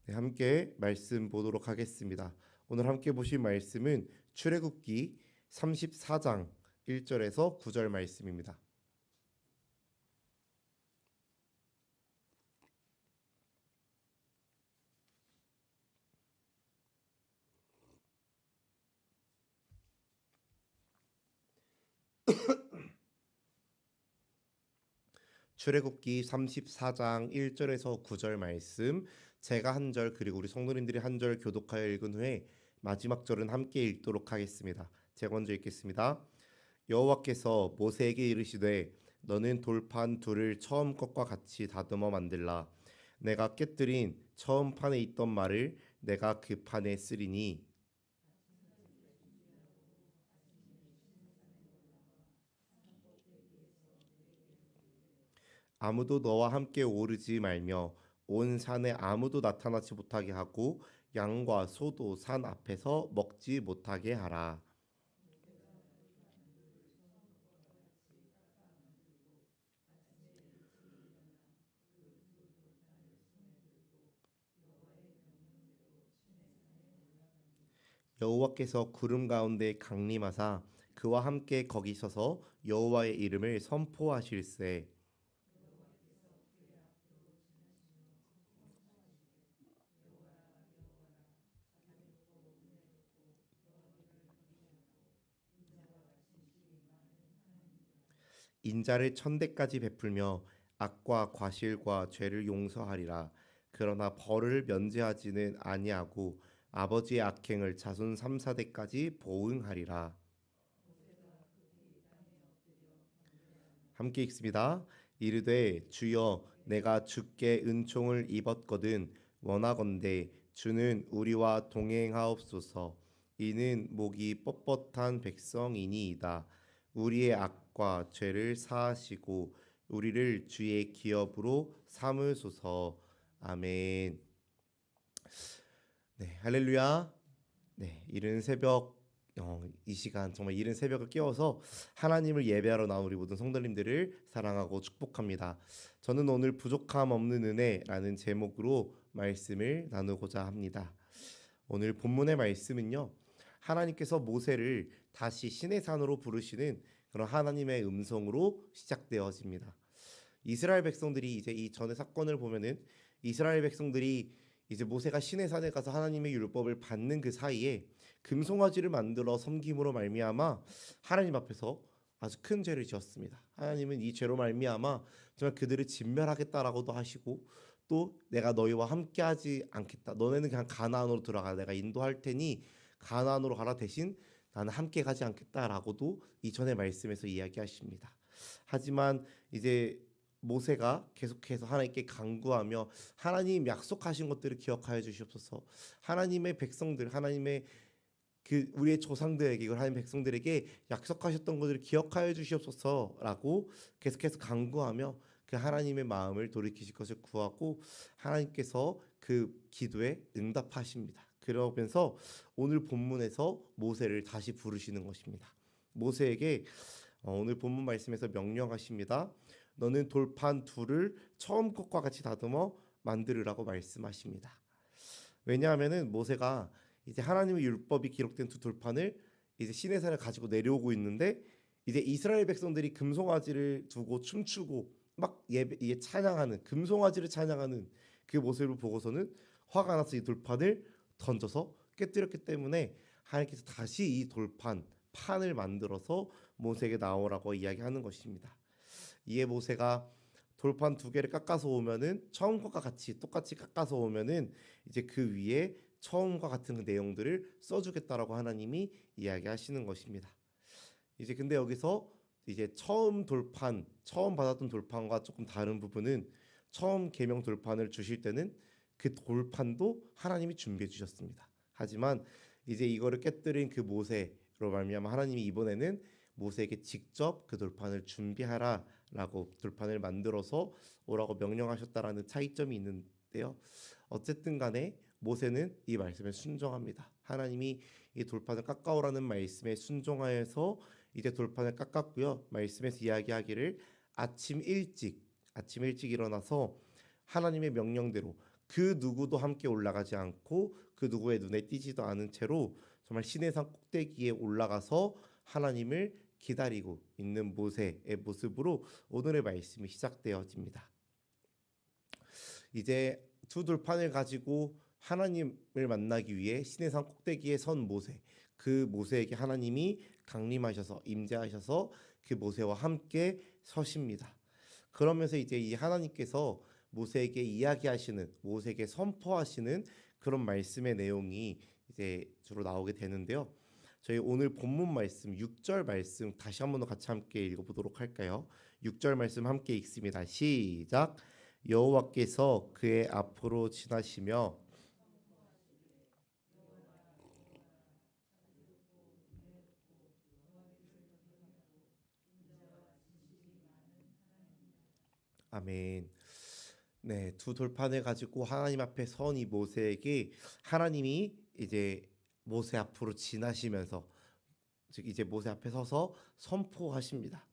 네, 함께 말씀 보도록 하겠습니다. 오늘 함께 보실 말씀은 출애굽기 34장 1절에서 9절 말씀입니다. 출애굽기 34장 1절에서 9절 말씀, 제가 한 절 그리고 우리 성도님들이 한 절 교독하여 읽은 후에 마지막 절은 함께 읽도록 하겠습니다. 제가 먼저 읽겠습니다. 여호와께서 모세에게 이르시되 너는 돌판 둘을 처음 것과 같이 다듬어 만들라. 내가 깨뜨린 처음 판에 있던 말을 내가 그 판에 쓰리니 아무도 너와 함께 오르지 말며 온 산에 아무도 나타나지 못하게 하고 양과 소도 산 앞에서 먹지 못하게 하라. 여호와께서 구름 가운데 강림하사 그와 함께 거기 서서 여호와의 이름을 선포하실세. 인자를 천대까지 베풀며 악과 과실과 죄를 용서하리라. 그러나 벌을 면제하지는 아니하고 아버지의 악행을 자손 3, 4대까지 보응하리라. 함께 읽습니다. 이르되 주여 내가 주께 은총을 입었거든 원하건대 주는 우리와 동행하옵소서. 이는 목이 뻣뻣한 백성이니이다. 우리의 악과 죄를 사하시고 우리를 주의 기업으로 삼으소서. 아멘. 네, 할렐루야. 네, 이른 새벽 이 시간 정말 이른 새벽을 깨워서 하나님을 예배하러 나온 우리 모든 성도님들을 사랑하고 축복합니다. 저는 오늘 부족함 없는 은혜라는 제목으로 말씀을 나누고자 합니다. 오늘 본문의 말씀은요, 하나님께서 모세를 다시 시내 산으로 부르시는 그런 하나님의 음성으로 시작되어집니다. 이스라엘 백성들이 이제 이 전의 사건을 보면은 이스라엘 백성들이 이제 모세가 시내산에 가서 하나님의 율법을 받는 그 사이에 금송아지를 만들어 섬김으로 말미암아 하나님 앞에서 아주 큰 죄를 지었습니다. 하나님은 이 죄로 말미암아 정말 그들을 진멸하겠다라고도 하시고, 또 내가 너희와 함께하지 않겠다. 너네는 그냥 가나안으로 들어가. 내가 인도할 테니 가나안으로 가라. 대신 나는 함께 가지 않겠다라고도 이전의 말씀에서 이야기하십니다. 하지만 이제 모세가 계속해서 하나님께 간구하며 하나님 약속하신 것들을 기억하여 주시옵소서. 하나님의 백성들, 하나님의 그 우리의 조상들에게, 하나님 백성들에게 약속하셨던 것들을 기억하여 주시옵소서라고 계속해서 간구하며 그 하나님의 마음을 돌이키실 것을 구하고 하나님께서 그 기도에 응답하십니다. 그러면서 오늘 본문에서 모세를 다시 부르시는 것입니다. 모세에게 오늘 본문 말씀에서 명령하십니다. 너는 돌판 둘을 처음 것과 같이 다듬어 만들으라고 말씀하십니다. 왜냐하면은 모세가 이제 하나님의 율법이 기록된 두 돌판을 이제 시내산을 가지고 내려오고 있는데, 이제 이스라엘 백성들이 금송아지를 두고 춤추고 막 예배 찬양하는, 금송아지를 찬양하는 그 모습을 보고서는 화가 나서 이 돌판을 던져서 깨뜨렸기 때문에 하나님께서 다시 이 돌판 판을 만들어서 모세에게 나오라고 이야기하는 것입니다. 이에 모세가 돌판 두 개를 깎아서 오면은 처음과 같이 똑같이 깎아서 오면은 이제 그 위에 처음과 같은 그 내용들을 써주겠다라고 하나님이 이야기하시는 것입니다. 이제 근데 여기서 이제 처음 받았던 돌판과 조금 다른 부분은, 처음 계명 돌판을 주실 때는 그 돌판도 하나님이 준비해 주셨습니다. 하지만 이제 이거를 깨뜨린 그 모세로 말미암아 하나님이 이번에는 모세에게 직접 그 돌판을 준비하라라고 돌판을 만들어서 오라고 명령하셨다라는 차이점이 있는데요. 어쨌든 간에 모세는 이 말씀에 순종합니다. 하나님이 이 돌판을 깎아오라는 말씀에 순종하여서 이제 돌판을 깎았고요. 말씀에서 이야기하기를 아침 일찍 일어나서 하나님의 명령대로 그 누구도 함께 올라가지 않고 그 누구의 눈에 띄지도 않은 채로 정말 시내산 꼭대기에 올라가서 하나님을 기다리고 있는 모세의 모습으로 오늘의 말씀이 시작되어집니다. 이제 두 돌판을 가지고 하나님을 만나기 위해 시내산 꼭대기에 선 모세, 그 모세에게 하나님이 강림하셔서 임재하셔서 그 모세와 함께 서십니다. 그러면서 이제 이 하나님께서 모세에게 이야기하시는, 모세에게 선포하시는 그런 말씀의 내용이 이제 주로 나오게 되는데요. 저희 오늘 본문 말씀 6절 말씀 다시 한번 더 같이 함께 읽어보도록 할까요? 6절 말씀 함께 읽습니다. 시작. 여호와께서 그의 앞으로 지나시며 아멘. 네, 두 돌판을 가지고 하나님 앞에 선 이 모세에게 하나님이 이제 모세 앞으로 지나시면서 즉 이제 모세 앞에 서서 선포하십니다.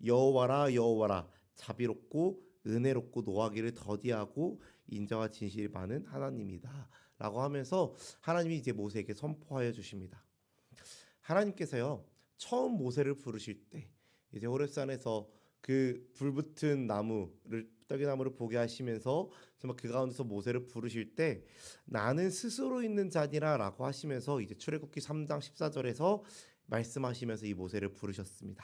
여호와라 여호와라 자비롭고 은혜롭고 노하기를 더디하고 인자와 진실이 많은 하나님이다라고 하면서 하나님이 이제 모세에게 선포하여 주십니다. 하나님께서요 처음 모세를 부르실 때 이제 호렙산에서 그 불붙은 나무를 떡이나무를 보게 하시면서 정말 그 가운데서 모세를 부르실 때 나는 스스로 있는 자니라라고 하시면서 이제 출애굽기 3장 14절에서 말씀하시면서 이 모세를 부르셨습니다.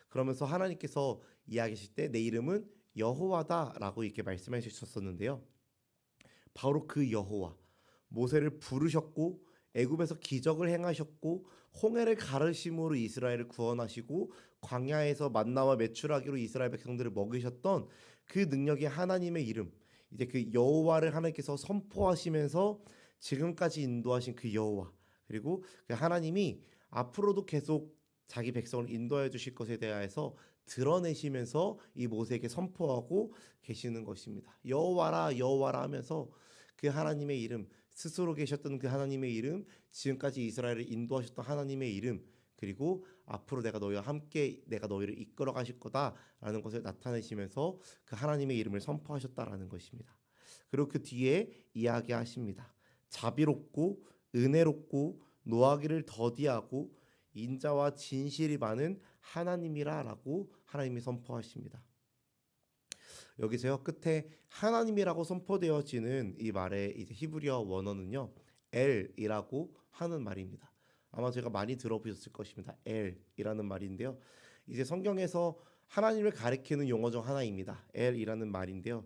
그러면서 하나님께서 이야기하실 때 내 이름은 여호와다라고 이렇게 말씀해 주셨었는데요. 바로 그 여호와 모세를 부르셨고 애굽에서 기적을 행하셨고 홍해를 가르심으로 이스라엘을 구원하시고 광야에서 만나와 메추라기로 이스라엘 백성들을 먹이셨던 그 능력의 하나님의 이름 이제 그 여호와를 하나님께서 선포하시면서 지금까지 인도하신 그 여호와 그리고 그 하나님이 앞으로도 계속 자기 백성을 인도해 주실 것에 대하여서 드러내시면서 이 모세에게 선포하고 계시는 것입니다. 여호와라 여호와라 하면서 그 하나님의 이름 스스로 계셨던 그 하나님의 이름 지금까지 이스라엘을 인도하셨던 하나님의 이름 그리고 앞으로 내가 너희와 함께 내가 너희를 이끌어 가실 거다라는 것을 나타내시면서 그 하나님의 이름을 선포하셨다라는 것입니다. 그리고 그 뒤에 이야기하십니다. 자비롭고 은혜롭고 노하기를 더디하고 인자와 진실이 많은 하나님이라라고 하나님이 선포하십니다. 여기서요 끝에 하나님이라고 선포되어지는 이 말의 이제 히브리어 원어는요 엘이라고 하는 말입니다. 아마 제가 많이 들어보셨을 것입니다. 엘이라는 말인데요. 이제 성경에서 하나님을 가리키는 용어 중 하나입니다. 엘이라는 말인데요.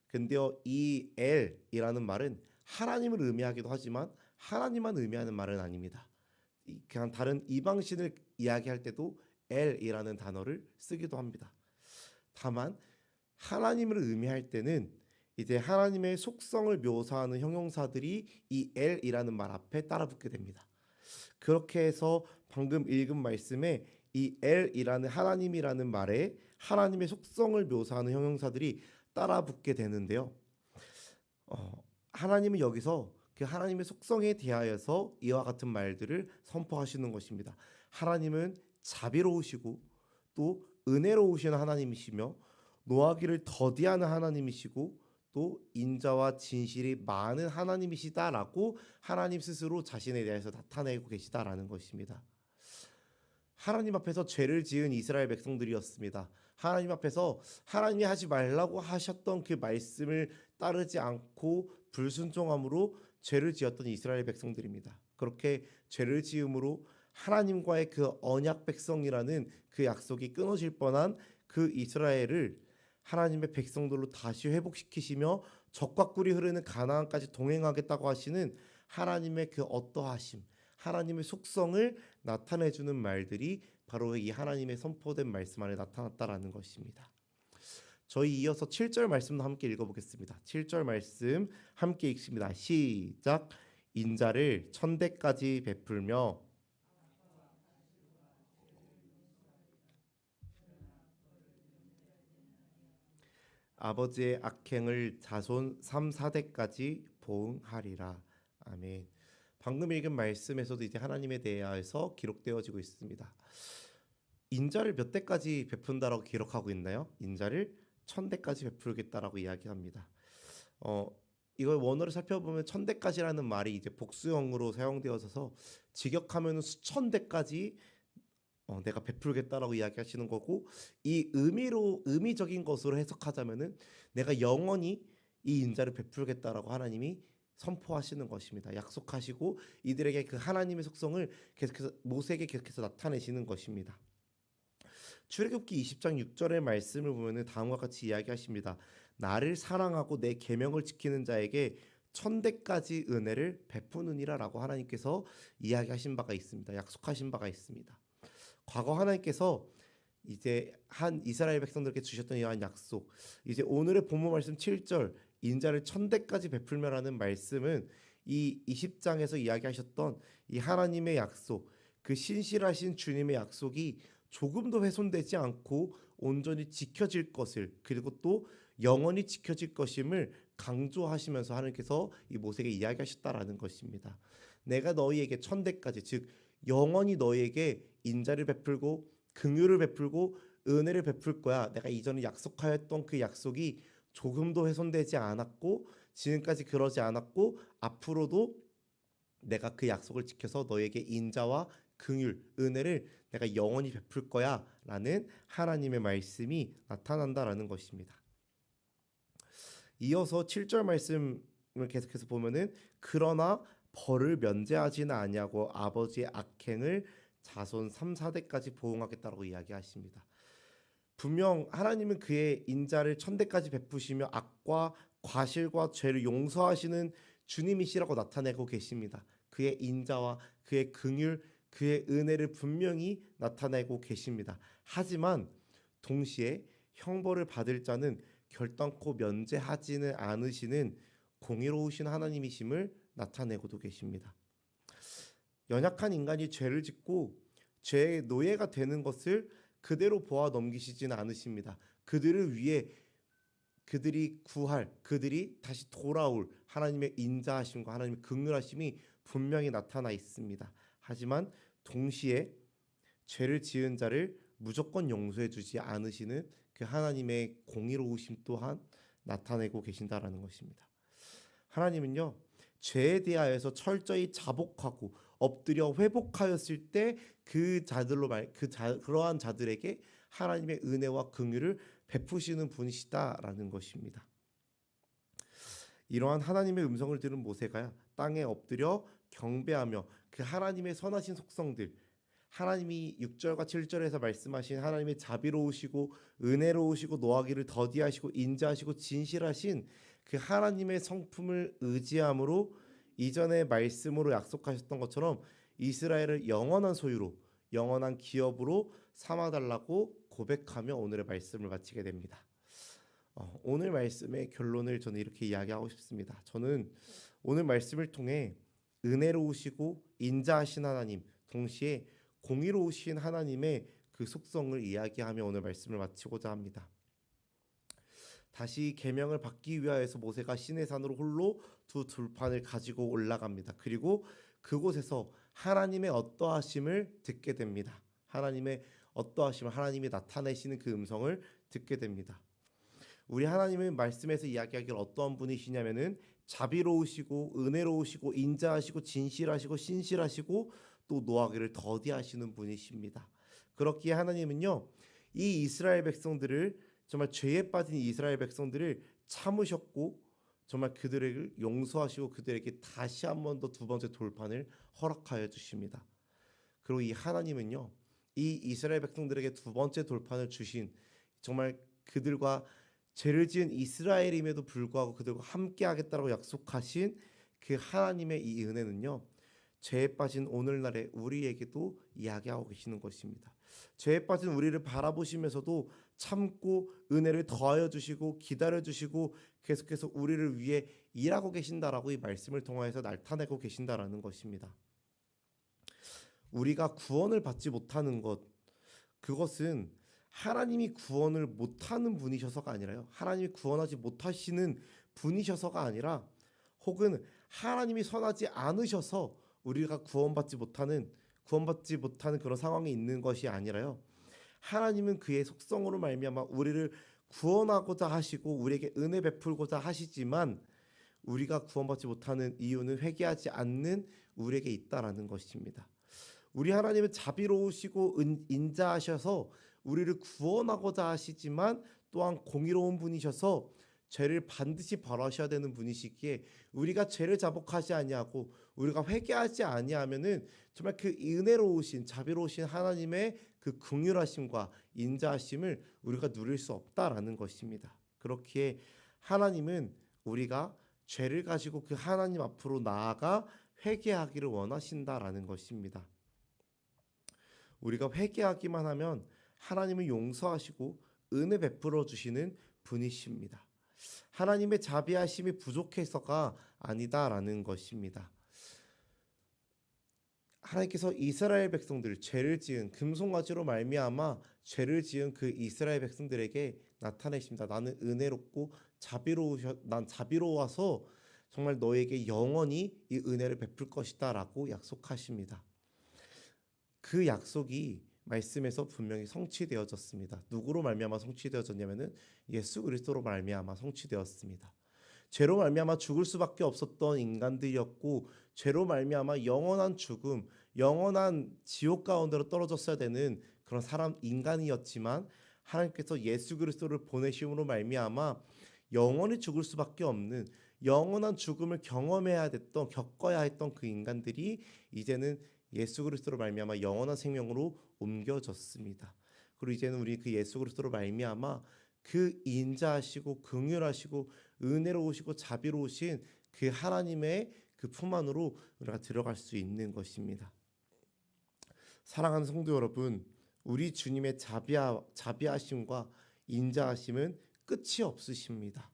근데요 이 엘이라는 말은 하나님을 의미하기도 하지만 하나님만 의미하는 말은 아닙니다. 그냥 다른 이방신을 이야기할 때도 엘이라는 단어를 쓰기도 합니다. 다만 하나님을 의미할 때는 이제 하나님의 속성을 묘사하는 형용사들이 이 엘이라는 말 앞에 따라붙게 됩니다. 그렇게 해서 방금 읽은 말씀에 이 엘이라는 하나님이라는 말에 하나님의 속성을 묘사하는 형용사들이 따라붙게 되는데요. 하나님은 여기서 그 하나님의 속성에 대하여서 이와 같은 말들을 선포하시는 것입니다. 하나님은 자비로우시고 또 은혜로우신 하나님이시며 노하기를 더디하는 하나님이시고 또 인자와 진실이 많은 하나님이시다라고 하나님 스스로 자신에 대해서 나타내고 계시다라는 것입니다. 하나님 앞에서 죄를 지은 이스라엘 백성들이었습니다. 하나님 앞에서 하나님이 하지 말라고 하셨던 그 말씀을 따르지 않고 불순종함으로 죄를 지었던 이스라엘 백성들입니다. 그렇게 죄를 지음으로 하나님과의 그 언약 백성이라는 그 약속이 끊어질 뻔한 그 이스라엘을 하나님의 백성들로 다시 회복시키시며 적과 꿀이 흐르는 가나안까지 동행하겠다고 하시는 하나님의 그 어떠하심, 하나님의 속성을 나타내주는 말들이 바로 이 하나님의 선포된 말씀 안에 나타났다라는 것입니다. 저희 이어서 7절 말씀도 함께 읽어보겠습니다. 7절 말씀 함께 읽습니다. 시작. 인자를 천대까지 베풀며 아버지의 악행을 자손 3, 4대까지 보응하리라. 아멘. 방금 읽은 말씀에서도 이제 하나님에 대하여서 기록되어지고 있습니다. 인자를 몇 대까지 베푼다라고 기록하고 있나요? 인자를 1000대까지 베풀겠다라고 이야기합니다. 이걸 원어를 살펴보면 천대까지라는 말이 이제 복수형으로 사용되어서 직역하면 수천 대까지 내가 베풀겠다라고 이야기하시는 거고, 이 의미적인 것으로 해석하자면은 내가 영원히 이 인자를 베풀겠다라고 하나님이 선포하시는 것입니다. 약속하시고 이들에게 그 하나님의 속성을 계속해서 모세에게 계속해서 나타내시는 것입니다. 출애굽기 20장 6절의 말씀을 보면은 다음과 같이 이야기하십니다. 나를 사랑하고 내 계명을 지키는 자에게 천대까지 은혜를 베푸느니라라고 하나님께서 이야기하신 바가 있습니다. 약속하신 바가 있습니다. 과거 하나님께서 이제 한 이스라엘 백성들에게 주셨던 이러한 약속, 이제 오늘의 본문 말씀 7절 인자를 천대까지 베풀며라는 말씀은 이 20장에서 이야기하셨던 이 하나님의 약속, 그 신실하신 주님의 약속이 조금도 훼손되지 않고 온전히 지켜질 것을, 그리고 또 영원히 지켜질 것임을 강조하시면서 하나님께서 이 모세에게 이야기하셨다라는 것입니다. 내가 너희에게 천대까지, 즉 영원히 너희에게 인자를 베풀고 긍휼을 베풀고 은혜를 베풀 거야. 내가 이전에 약속하였던 그 약속이 조금도 훼손되지 않았고 지금까지 그러지 않았고 앞으로도 내가 그 약속을 지켜서 너에게 인자와 긍휼, 은혜를 내가 영원히 베풀 거야 라는 하나님의 말씀이 나타난다라는 것입니다. 이어서 7절 말씀을 계속해서 보면은 그러나 벌을 면제하지는 아니하고 아버지의 악행을 자손 3, 4대까지 보응하겠다라고 이야기하십니다. 분명 하나님은 그의 인자를 천대까지 베푸시며 악과 과실과 죄를 용서하시는 주님이시라고 나타내고 계십니다. 그의 인자와 그의 긍휼, 그의 은혜를 분명히 나타내고 계십니다. 하지만 동시에 형벌을 받을 자는 결단코 면제하지는 않으시는 공의로우신 하나님이심을 나타내고도 계십니다. 연약한 인간이 죄를 짓고 죄의 노예가 되는 것을 그대로 보아 넘기시지는 않으십니다. 그들을 위해 그들이 구할, 그들이 다시 돌아올 하나님의 인자하심과 하나님의 긍휼하심이 분명히 나타나 있습니다. 하지만 동시에 죄를 지은 자를 무조건 용서해 주지 않으시는 그 하나님의 공의로우심 또한 나타내고 계신다라는 것입니다. 하나님은요, 죄에 대하여서 철저히 자복하고 엎드려 회복하였을 때 그러한 자들에게 하나님의 은혜와 긍휼을 베푸시는 분이시다라는 것입니다. 이러한 하나님의 음성을 들은 모세가 땅에 엎드려 경배하며 그 하나님의 선하신 속성들, 하나님이 6절과 7절에서 말씀하신 하나님의 자비로우시고 은혜로우시고 노하기를 더디하시고 인자하시고 진실하신 그 하나님의 성품을 의지함으로 이전의 말씀으로 약속하셨던 것처럼 이스라엘을 영원한 소유로, 영원한 기업으로 삼아달라고 고백하며 오늘의 말씀을 마치게 됩니다. 오늘 말씀의 결론을 저는 이렇게 이야기하고 싶습니다. 저는 오늘 말씀을 통해 은혜로우시고 인자하신 하나님, 동시에 공의로우신 하나님의 그 속성을 이야기하며 오늘 말씀을 마치고자 합니다. 다시 계명을 받기 위하여서 모세가 시내산으로 홀로 두 들판을 가지고 올라갑니다. 그리고 그곳에서 하나님의 어떠하심을 듣게 됩니다. 하나님의 어떠하심을, 하나님이 나타내시는 그 음성을 듣게 됩니다. 우리 하나님은 말씀에서 이야기하기를 어떠한 분이시냐면은 자비로우시고 은혜로우시고 인자하시고 진실하시고 신실하시고 또 노하기를 더디하시는 분이십니다. 그렇기에 하나님은요, 이 이스라엘 백성들을, 정말 죄에 빠진 이스라엘 백성들을 참으셨고 정말 그들을 용서하시고 그들에게 다시 한 번 더 두 번째 돌판을 허락하여 주십니다. 그리고 이 하나님은요, 이 이스라엘 백성들에게 두 번째 돌판을 주신, 정말 그들과 죄를 지은 이스라엘임에도 불구하고 그들과 함께 하겠다고 약속하신 그 하나님의 이 은혜는요, 죄에 빠진 오늘날의 우리에게도 이야기하고 계시는 것입니다. 죄에 빠진 우리를 바라보시면서도 참고 은혜를 더하여 주시고 기다려 주시고 계속해서 우리를 위해 일하고 계신다라고 이 말씀을 통하여서 나타내고 계신다라는 것입니다. 우리가 구원을 받지 못하는 것, 그것은 하나님이 구원을 못하는 분이셔서가 아니라요, 하나님이 구원하지 못하시는 분이셔서가 아니라, 혹은 하나님이 선하지 않으셔서 우리가 구원받지 못하는 그런 상황에 있는 것이 아니라요, 하나님은 그의 속성으로 말미암아 우리를 구원하고자 하시고 우리에게 은혜 베풀고자 하시지만 우리가 구원받지 못하는 이유는 회개하지 않는 우리에게 있다라는 것입니다. 우리 하나님은 자비로우시고 인자하셔서 우리를 구원하고자 하시지만 또한 공의로운 분이셔서 죄를 반드시 벌하셔야 되는 분이시기에 우리가 죄를 자복하지 아니하고 우리가 회개하지 아니하면은 정말 그 은혜로우신 자비로우신 하나님의 그 긍휼하심과 인자하심을 우리가 누릴 수 없다라는 것입니다. 그렇기에 하나님은 우리가 죄를 가지고 그 하나님 앞으로 나아가 회개하기를 원하신다라는 것입니다. 우리가 회개하기만 하면 하나님은 용서하시고 은혜 베풀어 주시는 분이십니다. 하나님의 자비하심이 부족해서가 아니다라는 것입니다. 하나님께서 이스라엘 백성들 죄를 지은 금송아지로 말미암아 죄를 지은 그 이스라엘 백성들에게 나타내십니다. 나는 은혜롭고 난 자비로워서 정말 너에게 영원히 이 은혜를 베풀 것이다라고 약속하십니다. 그 약속이 말씀에서 분명히 성취되어졌습니다. 누구로 말미암아 성취되어졌냐면은 예수 그리스도로 말미암아 성취되었습니다. 죄로 말미암아 죽을 수밖에 없었던 인간들이었고 죄로 말미암아 영원한 죽음, 영원한 지옥 가운데로 떨어졌어야 되는 그런 인간이었지만 하나님께서 예수 그리스도를 보내심으로 말미암아 영원히 죽을 수밖에 없는 영원한 죽음을 겪어야 했던 그 인간들이 이제는 예수 그리스도로 말미암아 영원한 생명으로 옮겨졌습니다. 그리고 이제는 우리 그 예수 그리스도로 말미암아 그 인자하시고 긍휼하시고 은혜로우시고 자비로우신 그 하나님의 그 품 안으로 우리가 들어갈 수 있는 것입니다. 사랑하는 성도 여러분, 우리 주님의 자비하심과 인자하심은 끝이 없으십니다.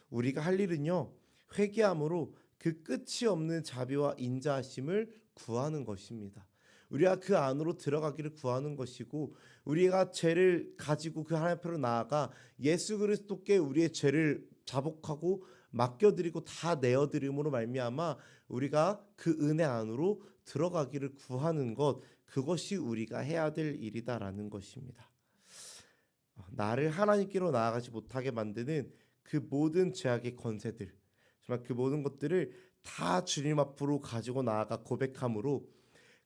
우리가 할 일은요, 회개함으로 그 끝이 없는 자비와 인자하심을 구하는 것입니다. 우리가 그 안으로 들어가기를 구하는 것이고 우리가 죄를 가지고 그 하나님 앞으로 나아가 예수 그리스도께 우리의 죄를 자복하고 맡겨드리고 다 내어드림으로 말미암아 우리가 그 은혜 안으로 들어가기를 구하는 것, 그것이 우리가 해야 될 일이다라는 것입니다. 나를 하나님께로 나아가지 못하게 만드는 그 모든 죄악의 권세들, 정말 그 모든 것들을 다 주님 앞으로 가지고 나아가 고백함으로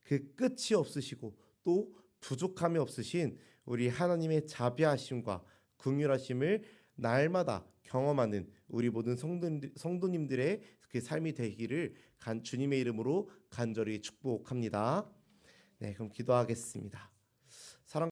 그 끝이 없으시고 또 부족함이 없으신 우리 하나님의 자비하심과 긍휼하심을 날마다 경험하는 우리 모든 성도님들의 그 삶이 되기를 주님의 이름으로 간절히 축복합니다. 네, 그럼 기도하겠습니다.